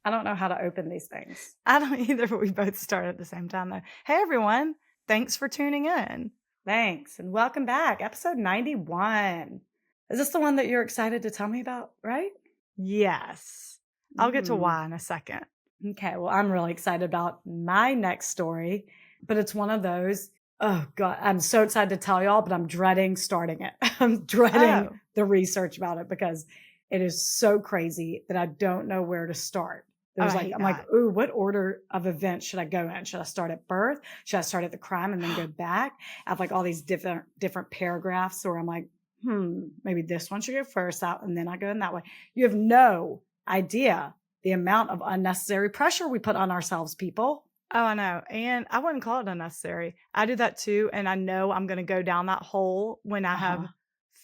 I don't know how to open these things. I don't either, but we both started at the same time though. Hey everyone, thanks for tuning in. Thanks, and welcome back. Episode 91. Is this the one that you're excited to tell me about, right? Yes. I'll get to why in a second. Okay, well, I'm really excited about my next story, but it's one of those, oh God, I'm so excited to tell y'all, but I'm dreading starting it. I'm dreading the research about it because it is so crazy that I don't know where to start. I'm like, ooh, what order of events should I go in? Should I start at birth? Should I start at the crime and then go back? I have like all these different paragraphs where I'm like, maybe this one should go first out and then I go in that way. You have no idea the amount of unnecessary pressure we put on ourselves, people. Oh, I know. And I wouldn't call it unnecessary. I do that too. And I know I'm going to go down that hole when I have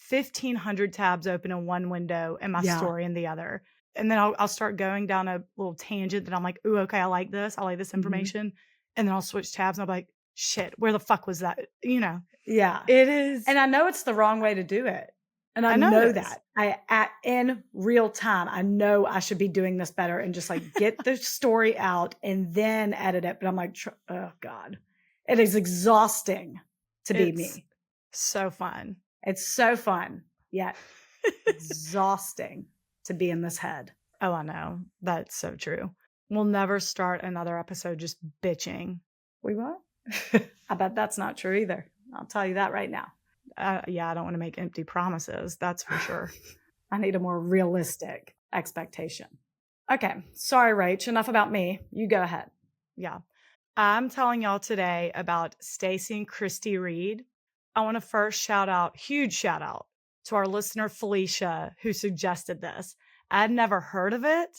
1,500 tabs open in one window and my story in the other. And then I'll start going down a little tangent that I'm like, ooh, okay, I like this information. And then I'll switch tabs and I'm like, shit, where the fuck was that? You know? Yeah. It is. And I know it's the wrong way to do it. And I know that. In real time, I know I should be doing this better and just like get the story out and then edit it. But I'm like, oh God, it is exhausting to be me. So fun. It's so fun, yet exhausting to be in this head. Oh, I know. That's so true. We'll never start another episode just bitching. We won't? I bet that's not true either. I'll tell you that right now. Yeah, I don't want to make empty promises. That's for sure. I need a more realistic expectation. Okay. Sorry, Rach. Enough about me. You go ahead. Yeah. I'm telling y'all today about Stacie Kristie Reed. I want to first huge shout out to our listener, Felicia, who suggested this. I'd never heard of it.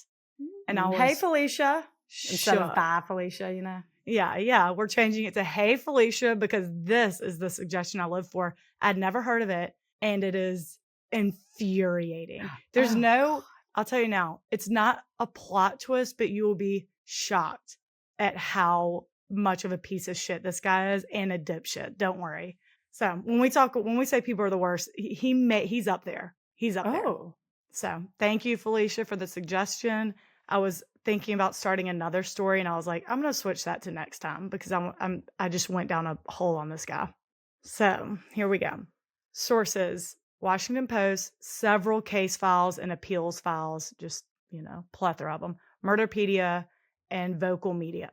And I was, hey, Felicia. Instead of bye, Felicia, you know? Yeah. We're changing it to hey, Felicia, because this is the suggestion I live for. I'd never heard of it. And it is infuriating. I'll tell you now, it's not a plot twist, but you will be shocked at how much of a piece of shit this guy is and a dipshit. Don't worry. So when we say people are the worst, he's up there. He's up there. So thank you, Felicia, for the suggestion. I was thinking about starting another story and I was like, I'm going to switch that to next time because I just went down a hole on this guy. So here we go. Sources: Washington Post, several case files and appeals files, just, plethora of them. Murderpedia and Vocal.media.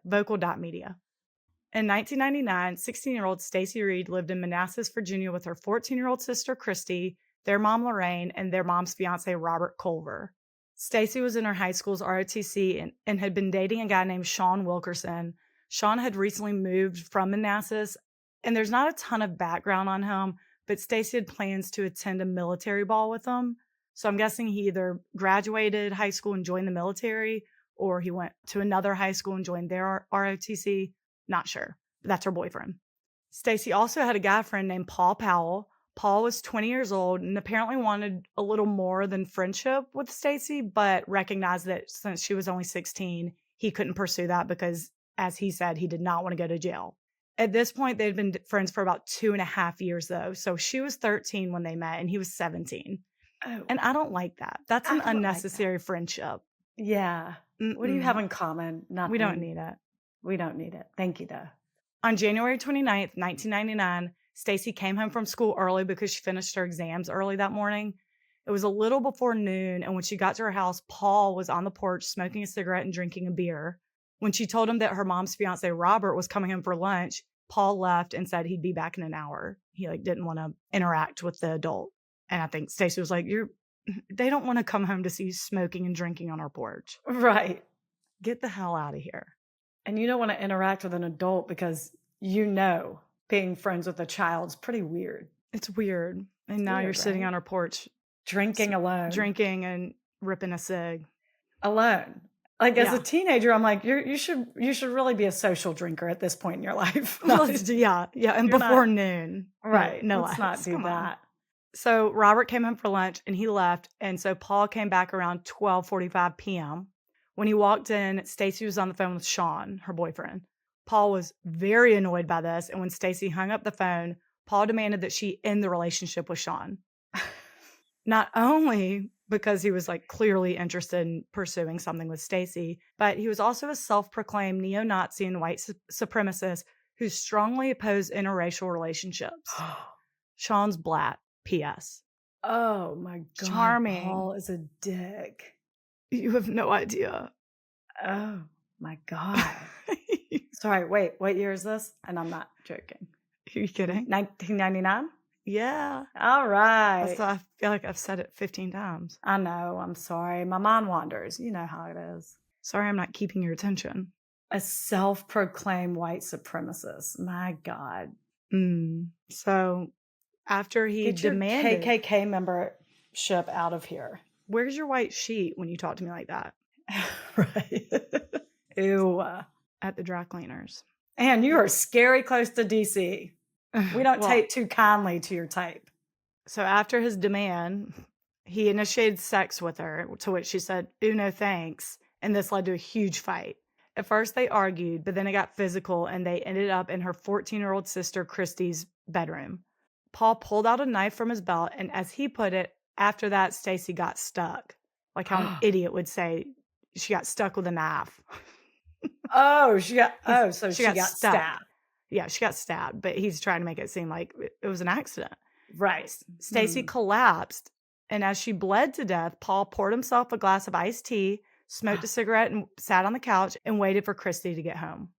In 1999, 16-year-old Stacie Reed lived in Manassas, Virginia with her 14-year-old sister, Kristie, their mom, Lorraine, and their mom's fiance, Robert Culver. Stacie was in her high school's ROTC and had been dating a guy named Sean Wilkerson. Sean had recently moved from Manassas, and there's not a ton of background on him, but Stacie had plans to attend a military ball with him. So I'm guessing he either graduated high school and joined the military, or he went to another high school and joined their ROTC. Not sure. But that's her boyfriend. Stacie also had a guy friend named Paul Powell. Paul was 20 years old and apparently wanted a little more than friendship with Stacie, but recognized that since she was only 16, he couldn't pursue that because, as he said, he did not want to go to jail. At this point, they'd been friends for about 2.5 years, though. So she was 13 when they met and he was 17. Oh. And I don't like that. That's an unnecessary friendship. Yeah. What do you have in common? Nothing. We don't need it. We don't need it. Thank you, though. On January 29th, 1999, Stacie came home from school early because she finished her exams early that morning. It was a little before noon, and when she got to her house, Paul was on the porch smoking a cigarette and drinking a beer. When she told him that her mom's fiance, Robert, was coming home for lunch, Paul left and said he'd be back in an hour. He didn't want to interact with the adult. And I think Stacie was like, they don't want to come home to see you smoking and drinking on our porch. Right. Get the hell out of here. And you don't want to interact with an adult because being friends with a child's pretty weird. It's weird. And now you're sitting on our porch. Drinking alone. Drinking and ripping a cig. Alone. As a teenager, I'm like, you should really be a social drinker at this point in your life. Yeah. And before noon. Right. No, let's not do that. So Robert came home for lunch and he left. And so Paul came back around 12:45 p.m. When he walked in, Stacie was on the phone with Sean, her boyfriend. Paul was very annoyed by this. And when Stacie hung up the phone, Paul demanded that she end the relationship with Sean. Not only because he was like clearly interested in pursuing something with Stacie. But he was also a self-proclaimed neo-Nazi and white supremacist who strongly opposed interracial relationships. Sean's Blatt, P.S. Oh my God. Charming. Paul is a dick. You have no idea. Oh my God. Sorry, wait, what year is this? And I'm not joking. Are you kidding? 1999? Yeah. All right. I feel like I've said it 15 times. I know. I'm sorry. My mind wanders. You know how it is. Sorry, I'm not keeping your attention. A self-proclaimed white supremacist. My God. So after he demanded... Get your KKK membership out of here. Where's your white sheet when you talk to me like that? Right. Ew. At the dry cleaners. And you are scary close to DC. We don't take too kindly to your type. So after his demand, he initiated sex with her, to which she said, "Ooh, no thanks." And this led to a huge fight. At first they argued, but then it got physical and they ended up in her 14-year-old sister Kristie's bedroom. Paul pulled out a knife from his belt, and as he put it, after that, Stacie got stuck. Like how an idiot would say she got stuck with a knife. So she got stabbed. Yeah, she got stabbed, but he's trying to make it seem like it was an accident. Right. Stacie collapsed, and as she bled to death, Paul poured himself a glass of iced tea, smoked a cigarette, and sat on the couch and waited for Kristie to get home.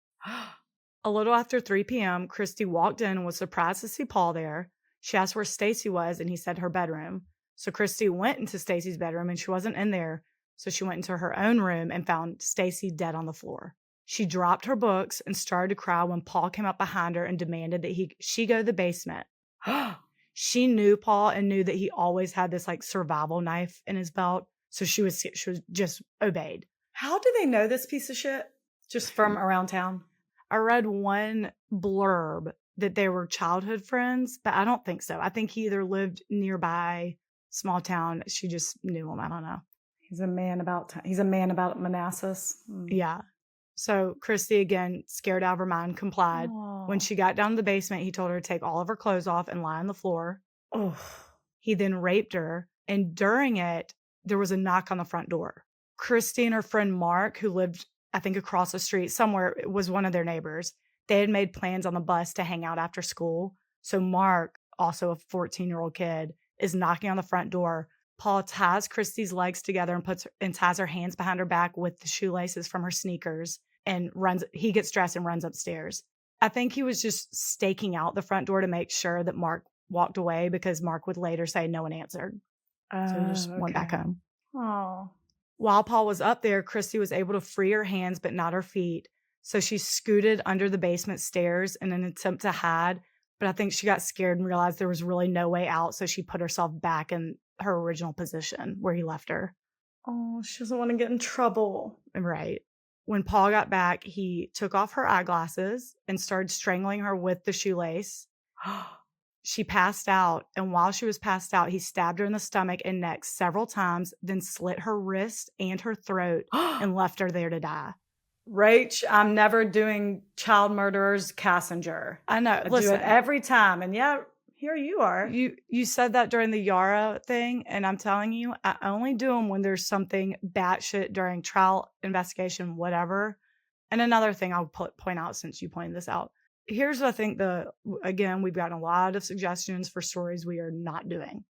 A little after 3 p.m., Kristie walked in and was surprised to see Paul there. She asked where Stacie was, and he said her bedroom. So Kristie went into Stacie's bedroom, and she wasn't in there. So she went into her own room and found Stacie dead on the floor. She dropped her books and started to cry when Paul came up behind her and demanded that she go to the basement. She knew Paul and knew that he always had this like survival knife in his belt. So she was just obeyed. How do they know this piece of shit? Just from around town? I read one blurb that they were childhood friends, but I don't think so. I think he either lived nearby, small town. She just knew him. I don't know. He's a man about Manassas. Yeah. So Kristie, again, scared out of her mind, complied. Aww. When she got down to the basement, he told her to take all of her clothes off and lie on the floor. Oh. He then raped her. And during it, there was a knock on the front door. Kristie and her friend Mark, who lived, I think, across the street somewhere, was one of their neighbors. They had made plans on the bus to hang out after school. So Mark, also a 14-year-old kid, is knocking on the front door. Paul ties Kristie's legs together and ties her hands behind her back with the shoelaces from her sneakers and he gets dressed and runs upstairs. I think he was just staking out the front door to make sure that Mark walked away, because Mark would later say no one answered. So he just went back home. Oh. While Paul was up there, Kristie was able to free her hands, but not her feet. So she scooted under the basement stairs in an attempt to hide, but I think she got scared and realized there was really no way out. So she put herself back in her original position where he left her. Oh, she doesn't want to get in trouble. Right. When Paul got back, he took off her eyeglasses and started strangling her with the shoelace. She passed out, and while she was passed out, he stabbed her in the stomach and neck several times, then slit her wrist and her throat and left her there to die. Rach, I'm never doing child murderers Cassinger. I know. I do it every time, and yeah, here you are. You said that during the Yara thing, and I'm telling you, I only do them when there's something batshit during trial, investigation, whatever. And another thing I'll point out, since you pointed this out. Here's what I think again, we've gotten a lot of suggestions for stories we are not doing.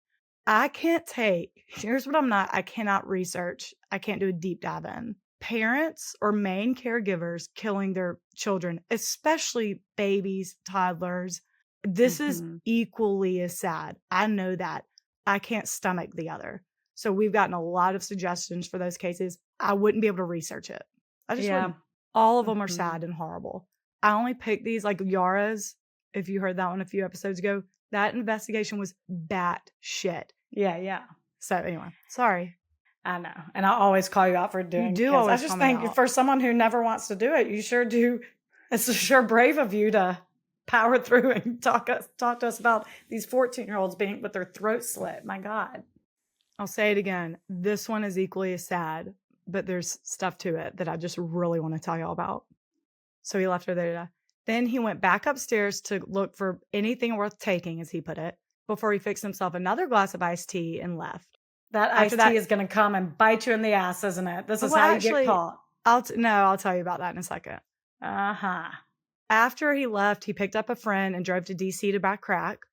I cannot research. I can't do a deep dive in. Parents or main caregivers killing their children, especially babies, toddlers. This is equally as sad. I know that. I can't stomach the other. So we've gotten a lot of suggestions for those cases. I wouldn't be able to research it. I just wouldn't. All of them are sad and horrible. I only picked these, like Yara's, if you heard that one a few episodes ago. That investigation was bat shit. Yeah. So anyway, sorry. I know. And I always call you out for doing it. You do always. I just think for someone who never wants to do it, you sure do. It's sure brave of you to power through and talk to us about these 14-year-olds being with their throat slit. My God. I'll say it again. This one is equally as sad, but there's stuff to it that I just really want to tell y'all about. So he left her there to die. Then he went back upstairs to look for anything worth taking, as he put it, before he fixed himself another glass of iced tea and left. That iced tea is going to come and bite you in the ass, isn't it? This is how you get caught. I'll tell you about that in a second. Uh-huh. After he left, he picked up a friend and drove to D.C. to buy crack,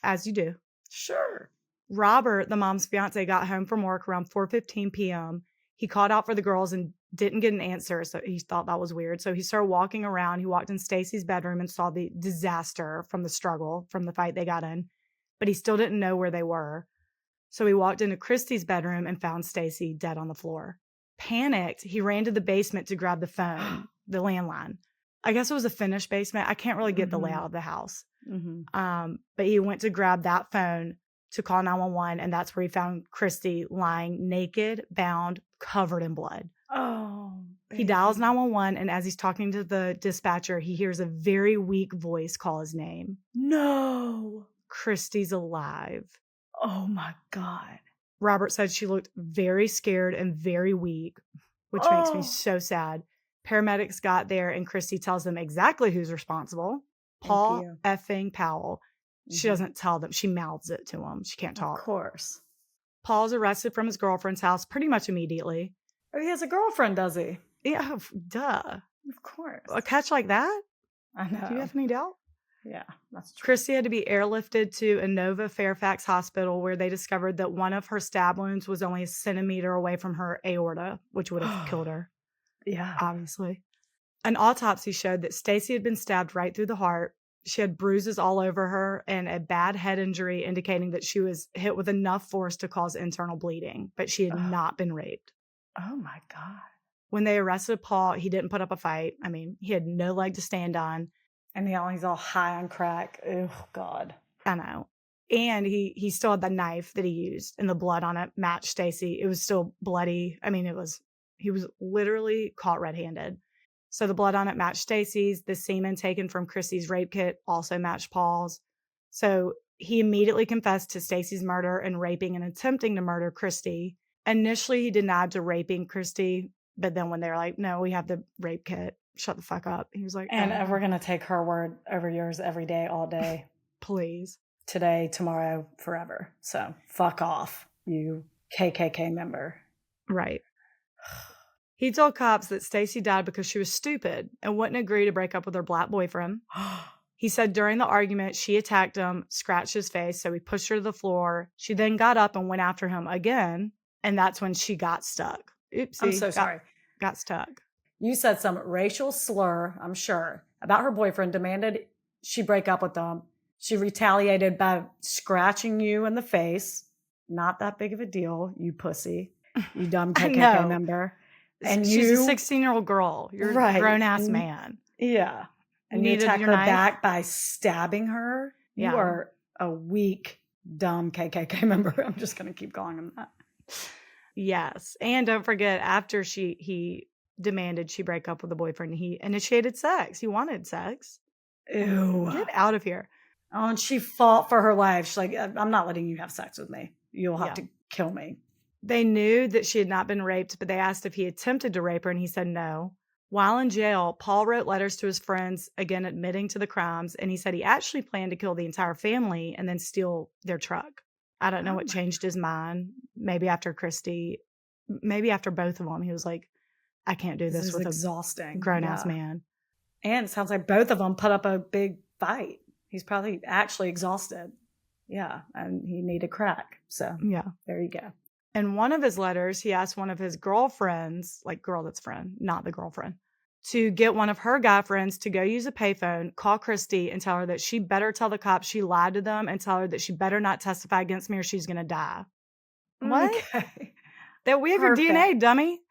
as you do. Sure. Robert, the mom's fiance, got home from work around 4:15 p.m. He called out for the girls and didn't get an answer, so he thought that was weird. So he started walking around. He walked in Stacie's bedroom and saw the disaster from the struggle, from the fight they got in, but he still didn't know where they were. So he walked into Kristie's bedroom and found Stacie dead on the floor. Panicked, he ran to the basement to grab the phone, the landline. I guess it was a finished basement. I can't really get the layout of the house. But he went to grab that phone to call 911, and that's where he found Kristie lying naked, bound, covered in blood. Oh, baby. He dials 911, and as he's talking to the dispatcher, he hears a very weak voice call his name. No. Kristie's alive. Oh, my God. Robert said she looked very scared and very weak, which makes me so sad. Paramedics got there, and Kristie tells them exactly who's responsible. Paul effing Powell. She doesn't tell them. She mouths it to him. She can't talk. Of course. Paul's arrested from his girlfriend's house pretty much immediately. Oh, he has a girlfriend, does he? Yeah, duh. Of course. A catch like that? I know. Do you have any doubt? Yeah, that's true. Kristie had to be airlifted to Inova Fairfax Hospital, where they discovered that one of her stab wounds was only a centimeter away from her aorta, which would have killed her. Yeah. Obviously. An autopsy showed that Stacie had been stabbed right through the heart. She had bruises all over her and a bad head injury, indicating that she was hit with enough force to cause internal bleeding, but she had not been raped. Oh, my God. When they arrested Paul, he didn't put up a fight. I mean, he had no leg to stand on. And he's all high on crack. Oh, God. I know. And he still had the knife that he used, and the blood on it matched Stacie. It was still bloody. I mean, he was literally caught red-handed. So the blood on it matched Stacie's. The semen taken from Kristie's rape kit also matched Paul's. So he immediately confessed to Stacie's murder and raping and attempting to murder Kristie. Initially, he denied to raping Kristie, but then when they were like, no, we have the rape kit, shut the fuck up. He was like, and we're going to take her word over yours every day, all day. Please. Today, tomorrow, forever. So fuck off, you KKK member. Right. He told cops that Stacie died because she was stupid and wouldn't agree to break up with her black boyfriend. He said during the argument, she attacked him, scratched his face, so he pushed her to the floor. She then got up and went after him again, and that's when she got stuck. Oopsie. I'm so sorry. Got stuck. You said some racial slur, I'm sure, about her boyfriend, demanded she break up with him. She retaliated by scratching you in the face. Not that big of a deal, you pussy. You dumb KKK member. And she's a 16-year-old girl. You're a grown-ass man. Yeah. And you attack her back by stabbing her. Yeah. You are a weak, dumb KKK member. I'm just going to keep calling him that. Yes. And don't forget, after he demanded she break up with the boyfriend, he initiated sex. He wanted sex. Ew. Get out of here. Oh, and she fought for her life. She's like, I'm not letting you have sex with me. You'll have to kill me. They knew that she had not been raped, but they asked if he attempted to rape her, and he said no. While in jail, Paul wrote letters to his friends, again admitting to the crimes, and he said he actually planned to kill the entire family and then steal their truck. I don't know what changed his mind. Maybe after Kristie, maybe after both of them, he was like, I can't do this with exhausting. A grown-ass man. And it sounds like both of them put up a big fight. He's probably actually exhausted. Yeah, and he needed crack. So there you go. In one of his letters, he asked one of his girlfriends, like girl that's friend, not the girlfriend, to get one of her guy friends to go use a payphone, call Kristie, and tell her that she better tell the cops she lied to them and tell her that she better not testify against me or she's going to die. What? Okay. That we have your DNA, dummy.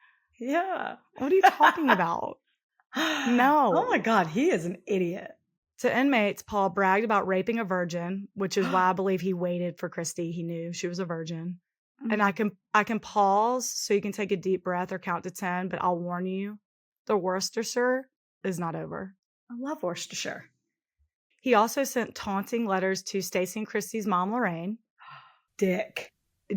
Yeah. What are you talking about? No. Oh my God, he is an idiot. To inmates, Paul bragged about raping a virgin, which is why I believe he waited for Kristie. He knew she was a virgin. And I can pause so you can take a deep breath or count to 10, but I'll warn you, the Worcestershire is not over. I love Worcestershire. He also sent taunting letters to Stacie and Kristie's mom, Lorraine. Dick.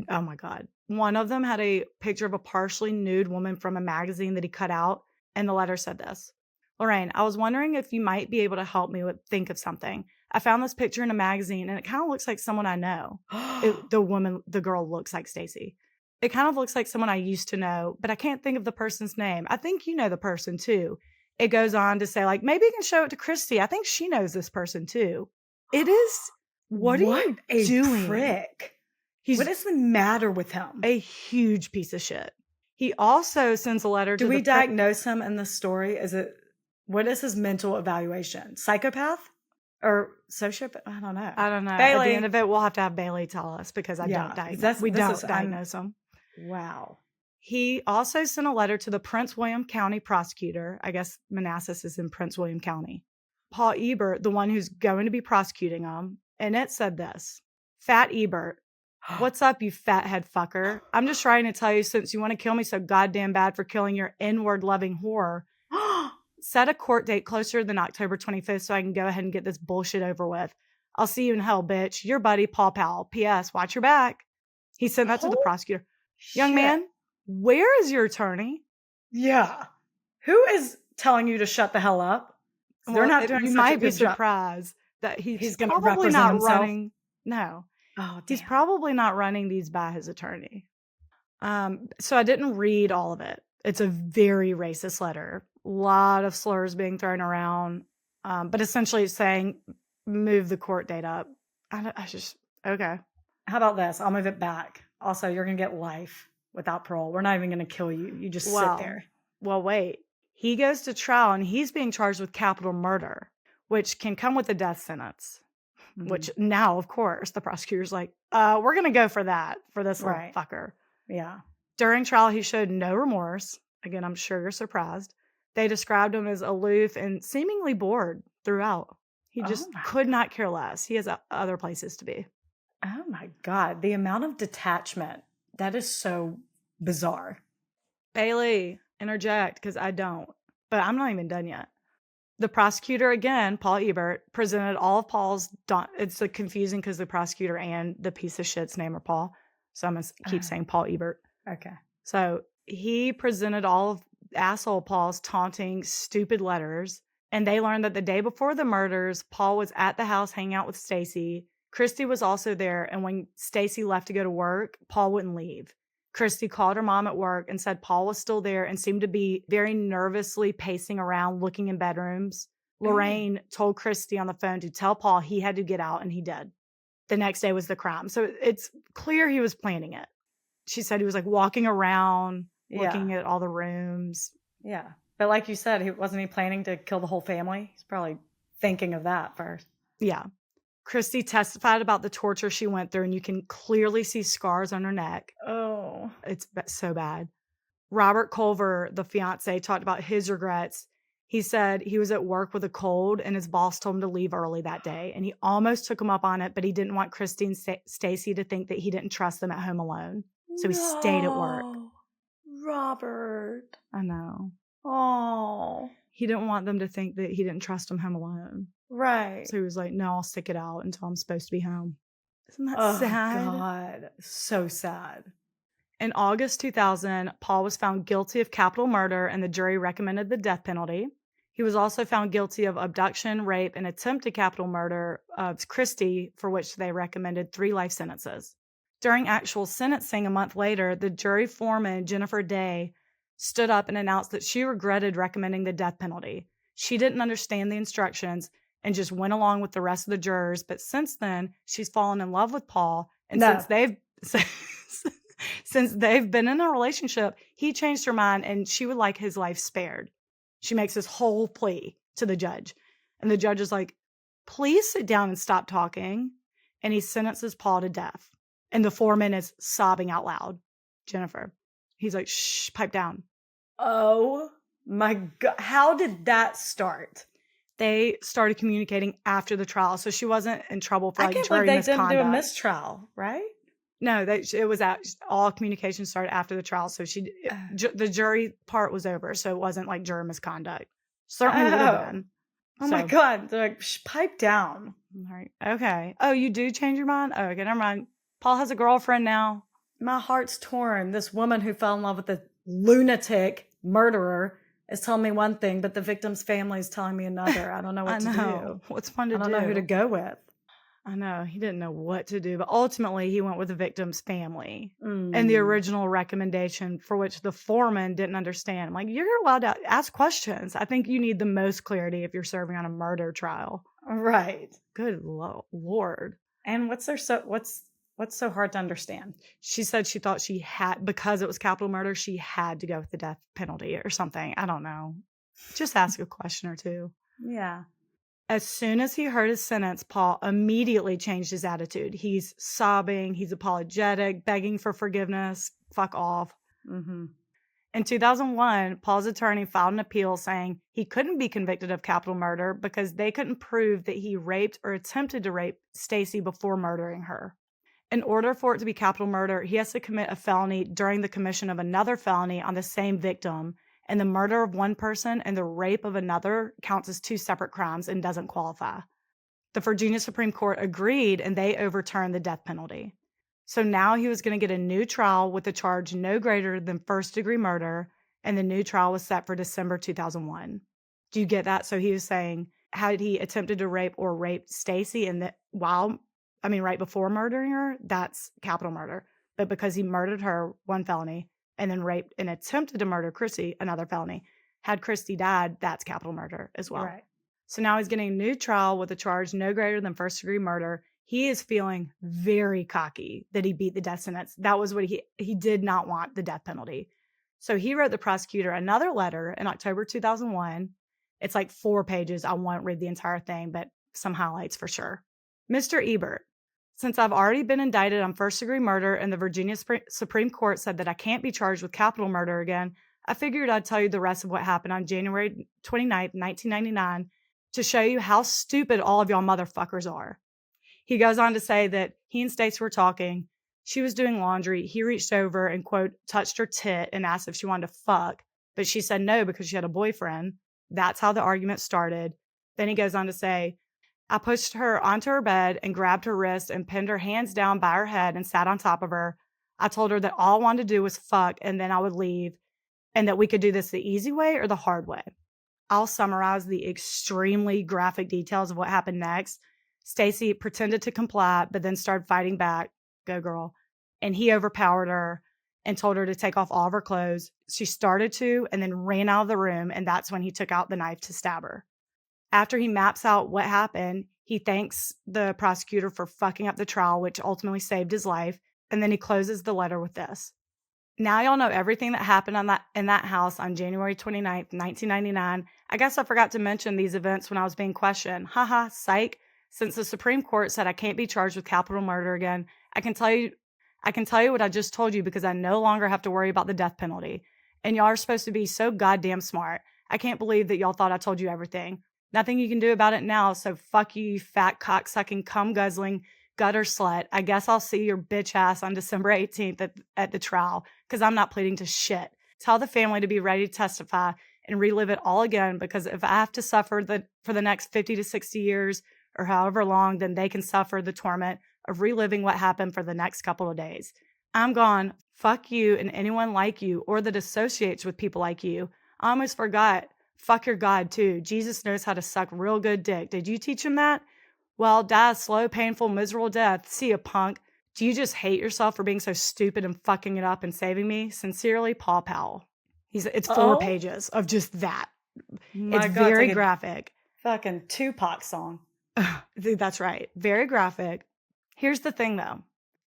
Oh my God. One of them had a picture of a partially nude woman from a magazine that he cut out, and the letter said this. Lorraine, I was wondering if you might be able to help me think of something. I found this picture in a magazine, and it kind of looks like someone I know. The girl looks like Stacie. It kind of looks like someone I used to know, but I can't think of the person's name. I think you know the person too. It goes on to say, like, maybe you can show it to Kristie. I think she knows this person too. It is. What are you doing? Prick. What does the matter with him? A huge piece of shit. He also sends a letter to Do we diagnose him in this story? What is his mental evaluation? Psychopath or sociopath? I don't know. Bailey. At the end of it, we'll have to have Bailey tell us because I don't diagnose. We don't diagnose him. Wow. He also sent a letter to the Prince William County prosecutor. I guess Manassas is in Prince William County. Paul Ebert, the one who's going to be prosecuting him. And it said this: Fat Ebert, what's up, you fathead fucker? I'm just trying to tell you, since you want to kill me so goddamn bad for killing your inward-loving whore, set a court date closer than October 25th so I can go ahead and get this bullshit over with. I'll see you in hell, bitch. Your buddy, Paul Powell. P.S. Watch your back. He sent that to the prosecutor. Young man, where is your attorney? Yeah. Who is telling you to shut the hell up? They're not doing. You might be surprised that he's going to represent not himself. Running. No. Oh, damn. He's probably not running these by his attorney. So I didn't read all of it. It's a very racist letter. A lot of slurs being thrown around. But essentially it's saying, move the court date up. Okay. How about this? I'll move it back. Also, you're going to get life without parole. We're not even going to kill you. You just sit there. Well, wait. He goes to trial and he's being charged with capital murder, which can come with a death sentence. Mm-hmm. Which now, of course, the prosecutor's like, we're going to go for that, for this little fucker. Yeah. During trial, he showed no remorse. Again, I'm sure you're surprised. They described him as aloof and seemingly bored throughout. He just could not care less. He has other places to be. Oh my God. The amount of detachment. That is so bizarre. Bailey, interject, because I don't. But I'm not even done yet. The prosecutor, again, Paul Ebert, presented all of Paul's... It's confusing because the prosecutor and the piece of shit's name are Paul. So I'm going to keep saying Paul Ebert. Okay. So he presented all of asshole Paul's taunting, stupid letters. And they learned that the day before the murders, Paul was at the house hanging out with Stacie. Kristie was also there. And when Stacie left to go to work, Paul wouldn't leave. Kristie called her mom at work and said Paul was still there and seemed to be very nervously pacing around, looking in bedrooms. Lorraine told Kristie on the phone to tell Paul he had to get out, and he did. The next day was the crime. So it's clear he was planning it. She said he was like walking around, looking at all the rooms. Yeah. But like you said, wasn't he planning to kill the whole family? He's probably thinking of that first. Yeah. Kristie testified about the torture she went through, and you can clearly see scars on her neck. Oh. It's so bad. Robert Culver, the fiance, talked about his regrets. He said he was at work with a cold, and his boss told him to leave early that day. And he almost took him up on it, but he didn't want Kristie and Stacie to think that he didn't trust them at home alone. So he stayed at work. Robert. I know. Oh. He didn't want them to think that he didn't trust them home alone. Right. So he was like, no, I'll stick it out until I'm supposed to be home. Isn't that sad? Oh, God. So sad. In August 2000, Paul was found guilty of capital murder, and the jury recommended the death penalty. He was also found guilty of abduction, rape, and attempted capital murder of Kristie, for which they recommended 3 life sentences. During actual sentencing a month later, the jury foreman, Jennifer Day, stood up and announced that she regretted recommending the death penalty. She didn't understand the instructions and just went along with the rest of the jurors. But since then, she's fallen in love with Paul. And since they've been in a relationship, he changed her mind and she would like his life spared. She makes this whole plea to the judge. And the judge is like, please sit down and stop talking. And he sentences Paul to death. And the foreman is sobbing out loud. Jennifer. He's like, shh, pipe down. Oh my God. How did that start? They started communicating after the trial. So she wasn't in trouble for jury misconduct. They didn't do a mistrial, right? No, it was all communication started after the trial. So the jury part was over. So it wasn't like jury misconduct. Certainly would have been. Oh my God. They're like, pipe down. All right. Okay. Oh, you do change your mind? Oh, okay. Never mind. Paul has a girlfriend now. My heart's torn. This woman who fell in love with a lunatic murderer is telling me one thing, but the victim's family is telling me another. I don't know what to do. What's fun to do? I don't know who to go with. I know. He didn't know what to do, but ultimately he went with the victim's family and the original recommendation for which the foreman didn't understand. I'm like, you're allowed to ask questions. I think you need the most clarity if you're serving on a murder trial. Right. Good Lord. And what's so hard to understand? She said she thought she had, because it was capital murder, she had to go with the death penalty or something. I don't know. Just ask a question or two. Yeah. As soon as he heard his sentence, Paul immediately changed his attitude. He's sobbing. He's apologetic, begging for forgiveness. Fuck off. Mm-hmm. In 2001, Paul's attorney filed an appeal saying he couldn't be convicted of capital murder because they couldn't prove that he raped or attempted to rape Stacie before murdering her. In order for it to be capital murder, he has to commit a felony during the commission of another felony on the same victim, and the murder of one person and the rape of another counts as two separate crimes and doesn't qualify. The Virginia Supreme Court agreed, and they overturned the death penalty. So now he was going to get a new trial with a charge no greater than first-degree murder, and the new trial was set for December 2001. Do you get that? So he was saying, had he attempted to rape or raped Stacie right before murdering her, that's capital murder. But because he murdered her, one felony, and then raped and attempted to murder Kristie, another felony. Had Kristie died, that's capital murder as well. Right. So now he's getting a new trial with a charge no greater than first-degree murder. He is feeling very cocky that he beat the death sentence. That was what he did not want, the death penalty. So he wrote the prosecutor another letter in October 2001. It's like 4 pages. I won't read the entire thing, but some highlights for sure. Mr. Ebert, since I've already been indicted on first-degree murder and the Virginia Supreme Court said that I can't be charged with capital murder again, I figured I'd tell you the rest of what happened on January 29th, 1999, to show you how stupid all of y'all motherfuckers are. He goes on to say that he and Stacie were talking. She was doing laundry. He reached over and, quote, touched her tit and asked if she wanted to fuck, but she said no because she had a boyfriend. That's how the argument started. Then he goes on to say, I pushed her onto her bed and grabbed her wrist and pinned her hands down by her head and sat on top of her. I told her that all I wanted to do was fuck and then I would leave, and that we could do this the easy way or the hard way. I'll summarize the extremely graphic details of what happened next. Stacie pretended to comply, but then started fighting back. Go girl. And he overpowered her and told her to take off all of her clothes. She started to and then ran out of the room, and that's when he took out the knife to stab her. After he maps out what happened, he thanks the prosecutor for fucking up the trial, which ultimately saved his life. And then he closes the letter with this. Now y'all know everything that happened in that house on January 29th, 1999. I guess I forgot to mention these events when I was being questioned. Haha, psych. Since the Supreme Court said I can't be charged with capital murder again, I can tell you what I just told you because I no longer have to worry about the death penalty. And y'all are supposed to be so goddamn smart. I can't believe that y'all thought I told you everything. Nothing you can do about it now, so fuck you fat cock-sucking, cum-guzzling, gutter slut. I guess I'll see your bitch ass on December 18th at the trial, because I'm not pleading to shit. Tell the family to be ready to testify and relive it all again, because if I have to suffer for the next 50 to 60 years, or however long, then they can suffer the torment of reliving what happened for the next couple of days. I'm gone. Fuck you and anyone like you, or that associates with people like you. I almost forgot. Fuck your God, too. Jesus knows how to suck real good dick. Did you teach him that? Well, die a slow, painful, miserable death. See ya, punk. Do you just hate yourself for being so stupid and fucking it up and saving me? Sincerely, Paul Powell. It's 4 pages of just that. My it's God, very it's like graphic. Fucking Tupac song. That's right. Very graphic. Here's the thing, though.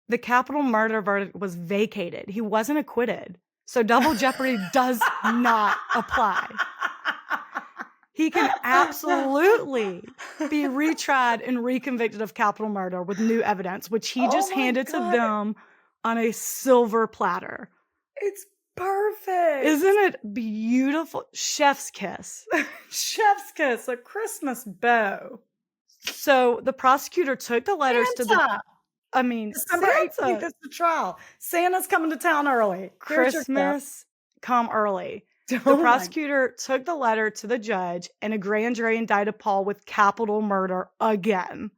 The capital murder verdict was vacated. He wasn't acquitted. So double jeopardy does not apply. He can absolutely be retried and reconvicted of capital murder with new evidence, which he just handed to them on a silver platter. It's perfect. Isn't it beautiful? Chef's kiss. Chef's kiss, a Christmas bow. So the prosecutor took the letters to the... December 18th is the trial. Santa's coming to town early. Christmas come early. The prosecutor took the letter to the judge, and a grand jury indicted Paul with capital murder again.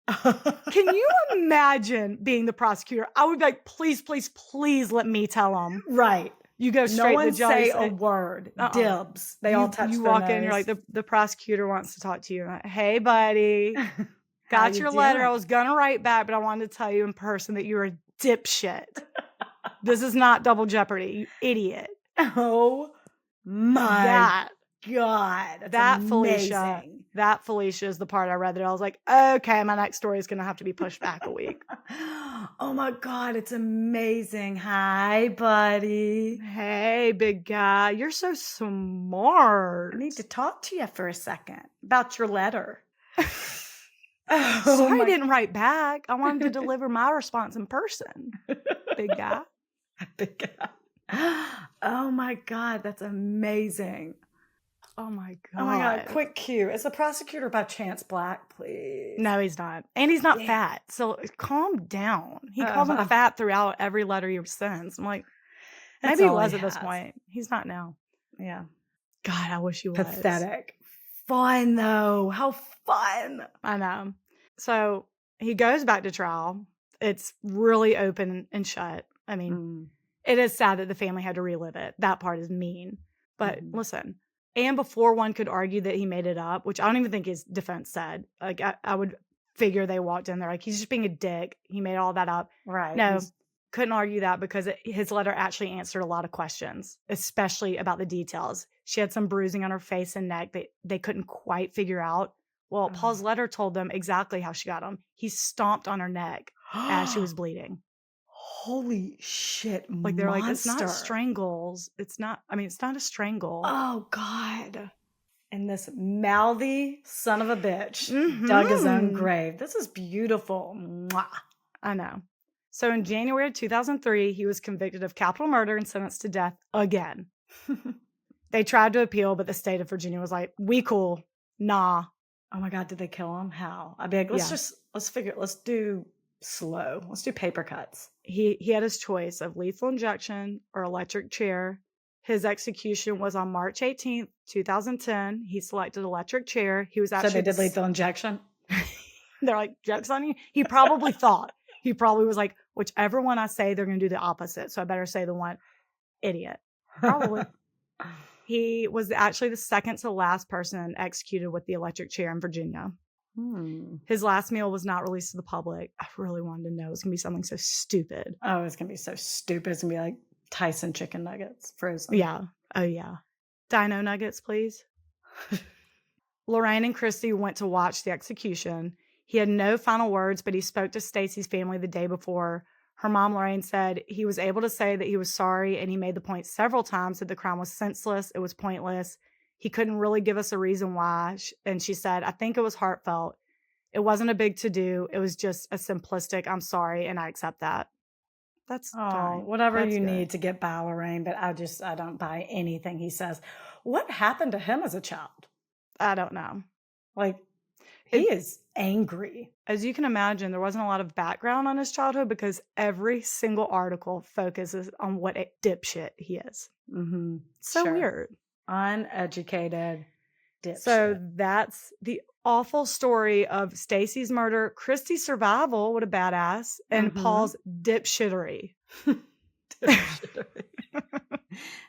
Can you imagine being the prosecutor? I would be like, please, please, please let me tell him. Right. You go No straight to one the judge. say a word. Dibs. They all touch You their walk in, you're nose. like, the prosecutor wants to talk to you. Like, hey, buddy. Got your letter. I was going to write back, but I wanted to tell you in person that you're a dipshit. This is not double jeopardy, you idiot. Oh my God. That's amazing. That Felicia is the part I read that I was like, okay, my next story is going to have to be pushed back a week. Oh my God. It's amazing. Hi, buddy. Hey, big guy. You're so smart. I need to talk to you for a second about your letter. Sorry I didn't write back. I wanted to deliver my response in person. Big guy. Big guy. Oh my God, that's amazing. Oh my God. Oh my God, quick cue. Is the prosecutor by chance black, please? No, he's not. And he's not fat. So calm down. He calls him fat throughout every letter he sends. I'm like, maybe he was at this point. He's not now. Yeah. God, I wish he was. Pathetic. Fun though. How fun. I know. So he goes back to trial. It's really open and shut. I mean, it is sad that the family had to relive it. That part is mean. But listen, and before one could argue that he made it up, which I don't even think his defense said. Like, I would figure they walked in there like, he's just being a dick. He made all that up. Right. No, couldn't argue that because his letter actually answered a lot of questions, especially about the details. She had some bruising on her face and neck that they couldn't quite figure out. Well, Paul's letter told them exactly how she got them. He stomped on her neck as she was bleeding. Holy shit, like they're like, it's not strangles. It's not a strangle. Oh God. And this mouthy son of a bitch dug his own grave. This is beautiful. Mwah. I know. So in January of 2003, he was convicted of capital murder and sentenced to death again. They tried to appeal, but the state of Virginia was like, we cool. Nah. Oh my God, did they kill him? How? I'd be like, let's do slow. Let's do paper cuts. He had his choice of lethal injection or electric chair. His execution was on March 18th, 2010. He selected electric chair. He was actually... So they did lethal injection? They're like, joke's on you? He probably thought. He probably was like, whichever one I say, they're going to do the opposite. So I better say the one. Idiot. Probably. He was actually the second to last person executed with the electric chair in Virginia. His last meal was not released to the public. I really wanted to know. It's going to be something so stupid. Oh, it's going to be so stupid. It's going to be like Tyson chicken nuggets frozen. Yeah. Oh, yeah. Dino nuggets, please. Lorraine and Kristie went to watch the execution. He had no final words, but he spoke to Stacie's family the day before. Her mom, Lorraine, said he was able to say that he was sorry, and he made the point several times that the crime was senseless. It was pointless. He couldn't really give us a reason why. And she said, I think it was heartfelt. It wasn't a big to-do. It was just a simplistic, I'm sorry, and I accept that. That's fine. Whatever That's you good. need to get by Lorraine, but I don't buy anything he says. What happened to him as a child? I don't know. Like, he is angry. As you can imagine, there wasn't a lot of background on his childhood because every single article focuses on what a dipshit he is. So weird. Uneducated dipshit. So that's the awful story of Stacie's murder, Kristie's survival, what a badass, and Paul's dipshittery. Dipshittery.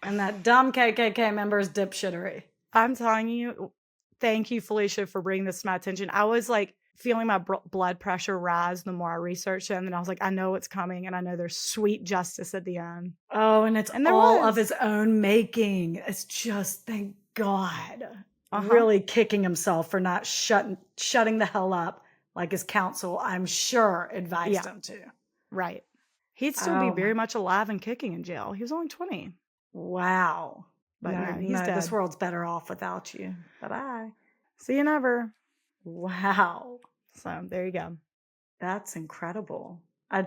And that dumb KKK member's dipshittery. I'm telling you, thank you, Felicia, for bringing this to my attention. I was like feeling my blood pressure rise the more I researched it. And then I was like, I know it's coming. And I know there's sweet justice at the end. Oh, and it's all of his own making. It's just, thank God. Really kicking himself for not shutting the hell up like his counsel, I'm sure, advised him to. Right. He'd still be very much alive and kicking in jail. He was only 20. Wow. But no, he's dead. This world's better off without you. Bye-bye. See you never. Wow. So there you go. That's incredible. I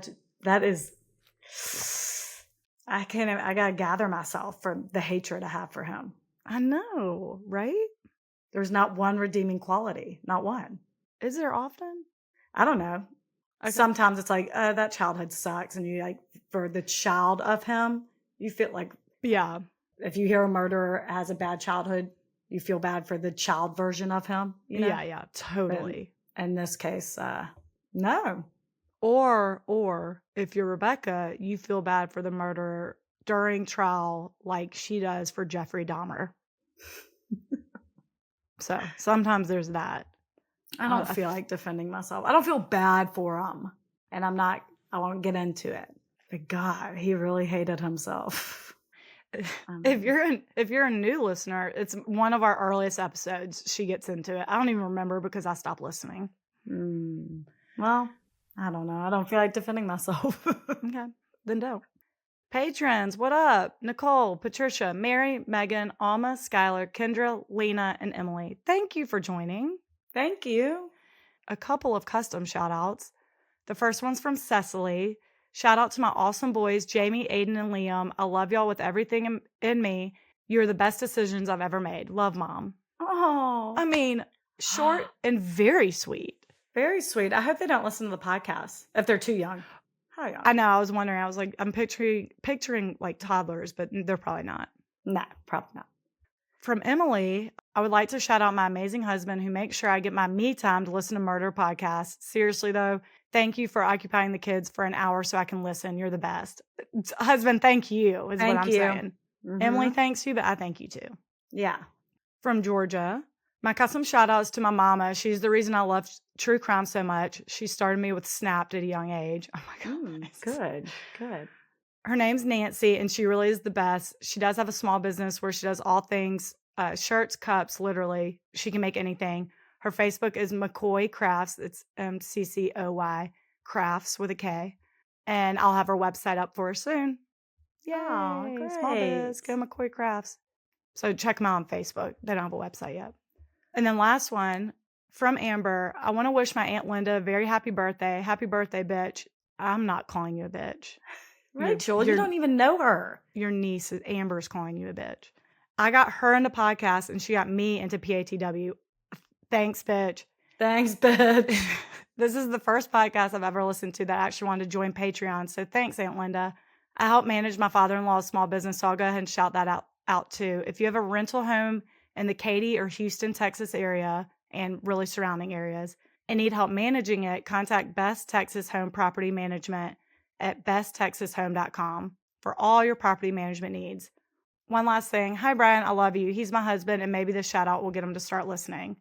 gotta gather myself for the hatred I have for him. I know, right? There's not one redeeming quality. Not one. Is there often? I don't know. Okay. Sometimes it's like, oh, that childhood sucks. And you like, for the child of him, you feel like, yeah. If you hear a murderer has a bad childhood, you feel bad for the child version of him. You know? Yeah, totally. But in this case, no. Or if you're Rebecca, you feel bad for the murderer during trial like she does for Jeffrey Dahmer. So sometimes there's that. I don't feel like defending myself. I don't feel bad for him. And I won't get into it. But God, he really hated himself. If you're a new listener, it's one of our earliest episodes. She gets into it. I don't even remember because I stopped listening. Well, I don't know. I don't feel like defending myself. Okay, then don't. Patrons, what up? Nicole, Patricia, Mary, Megan, Alma, Skylar, Kendra, Lena, and Emily. Thank you for joining. Thank you. A couple of custom shout outs. The first one's from Cecily. Shout out to my awesome boys, Jamie, Aiden, and Liam. I love y'all with everything in me. You're the best decisions I've ever made. Love, Mom. Oh. I mean, short and very sweet. Very sweet. I hope they don't listen to the podcast if they're too young. How young? I know. I was wondering. I was like, I'm picturing like toddlers, but they're probably not. No, probably not. From Emily, I would like to shout out my amazing husband who makes sure I get my me time to listen to murder podcasts. Seriously, though, thank you for occupying the kids for an hour so I can listen. You're the best. Husband, thank you is what I'm saying. Mm-hmm. Emily thanks you, but I thank you too. Yeah. From Georgia, my custom shout outs to my mama. She's the reason I love true crime so much. She started me with Snapped at a young age. Oh my God. Good. Her name's Nancy, and she really is the best. She does have a small business where she does all things, shirts, cups, literally. She can make anything. Her Facebook is McCoy Crafts. It's CCOY Crafts with a K. And I'll have her website up for her soon. Yeah, small biz. Go McCoy Crafts. So check them out on Facebook. They don't have a website yet. And then last one from Amber. I want to wish my Aunt Linda a very happy birthday. Happy birthday, bitch. I'm not calling you a bitch. Rachel, you don't even know her. Your niece, Amber's calling you a bitch. I got her into podcasts and she got me into PATW. Thanks, bitch. Thanks, bitch. This is the first podcast I've ever listened to that actually wanted to join Patreon. So thanks, Aunt Linda. I help manage my father-in-law's small business, so I'll go ahead and shout that out too. If you have a rental home in the Katy or Houston, Texas area and really surrounding areas and need help managing it, contact Best Texas Home Property Management at besttexashome.com for all your property management needs. One last thing. Hi, Brian. I love you. He's my husband, and maybe the shout out will get him to start listening.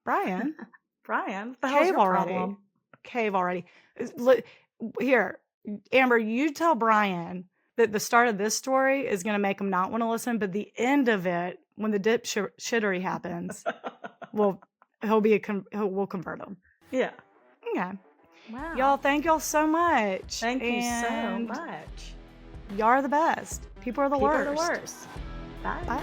Brian. Brian. The hell's your problem? Cave already. Here, Amber, you tell Brian that the start of this story is going to make him not want to listen, but the end of it, when the shittery happens, we'll convert him. Yeah. Okay. Wow. Y'all, thank y'all so much. Thank you so much. Y'all are the best. People are the worst. Bye.